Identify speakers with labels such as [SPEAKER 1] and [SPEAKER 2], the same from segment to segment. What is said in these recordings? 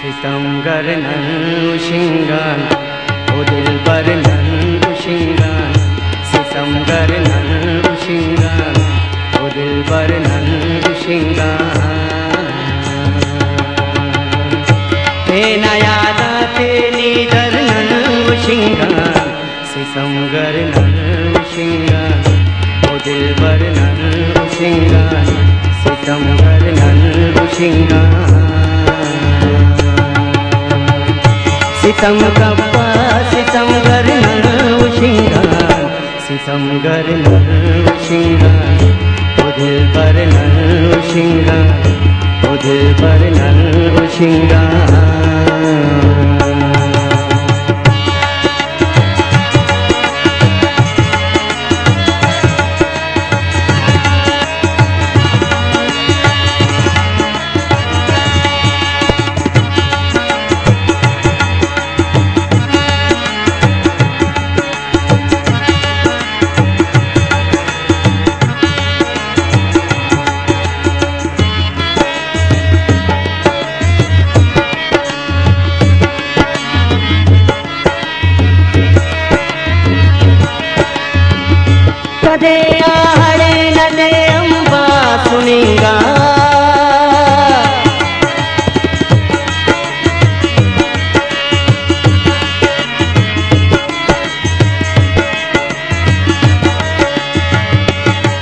[SPEAKER 1] सितमगर नंदुशिंगान ओ दिलबर नंदुशिंगान, सितमगर नंदुशिंगान ओ दिलबर नंदुशिंगान। तेना यादा तेनी दर नंदुशिंगान, सितमगर नंदुशिंगान ओ दिलबर नंदुशिंगान, सितमगर नंदुशिंगान। सितम कप्पा सितमगर नंदुशिंगान, सितमगर नंदुशिंगान ओ दिलबर नंदुशिंगान, ओ दिलबर नंदुशिंगान। कदे आहड़े नदे अंबा सुनिंगा,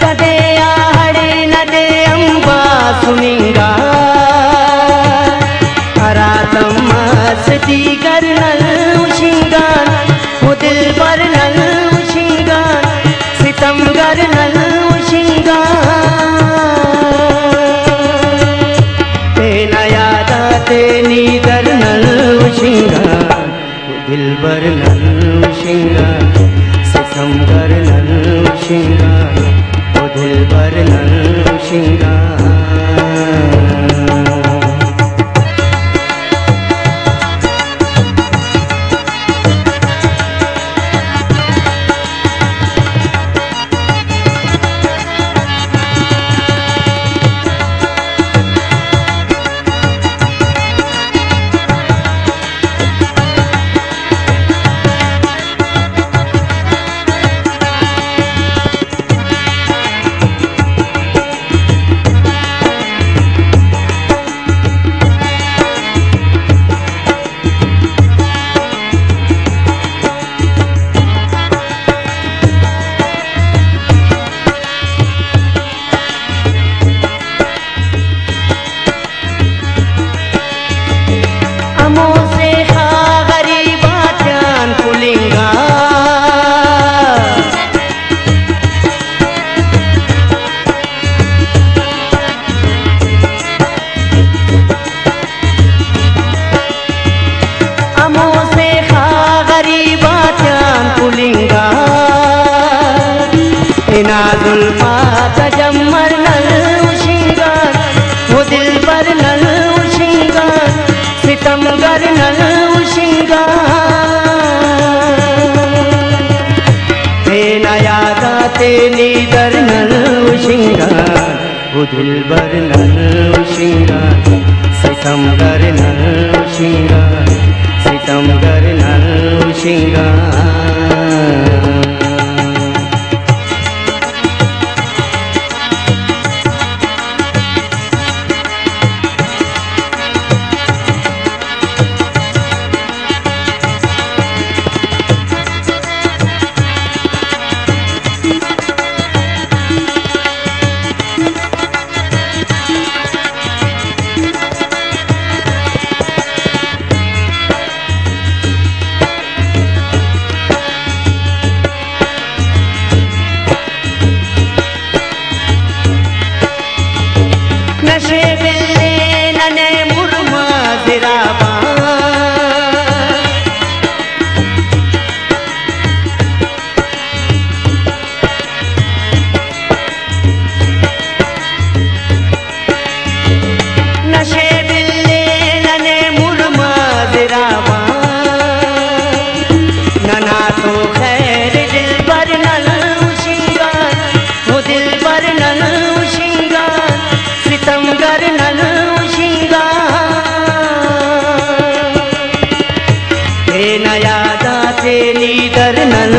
[SPEAKER 1] कदे आहड़े नदे अंबा सुनिंगा। हरा तम्मा सती कर नंदुशिंगान ओ दिलबर नंदुशिंगान, सितमगर नंदुशिंगान। तेना यादा तेनी दर नंदुशिंगान ओ दिलबर नंदुशिंगान, सितमगर नंदुशिंगान ओ दिलबर नंदुशिंगान। जुल्फा तजम्मर नंदुशिंगान ओ दिलबर नंदुशिंगान, सितमगर नंदुशिंगान। तेना यादा तेनी दर नंदुशिंगान ओ दिलबर नंदुशिंगान, सितमगर नंदुशिंगान, सितमगर नंदुशिंगान। याद आते नीदर नल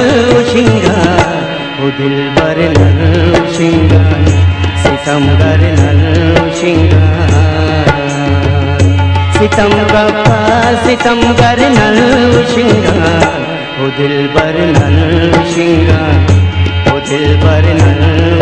[SPEAKER 1] शिंगार ओ दिलबर नल शिंगार सितमगर नल शिंगार सितम गप्पा सितमगर नल शिंगार ओ दिलबर नल शिंगार ओ दिलबर नल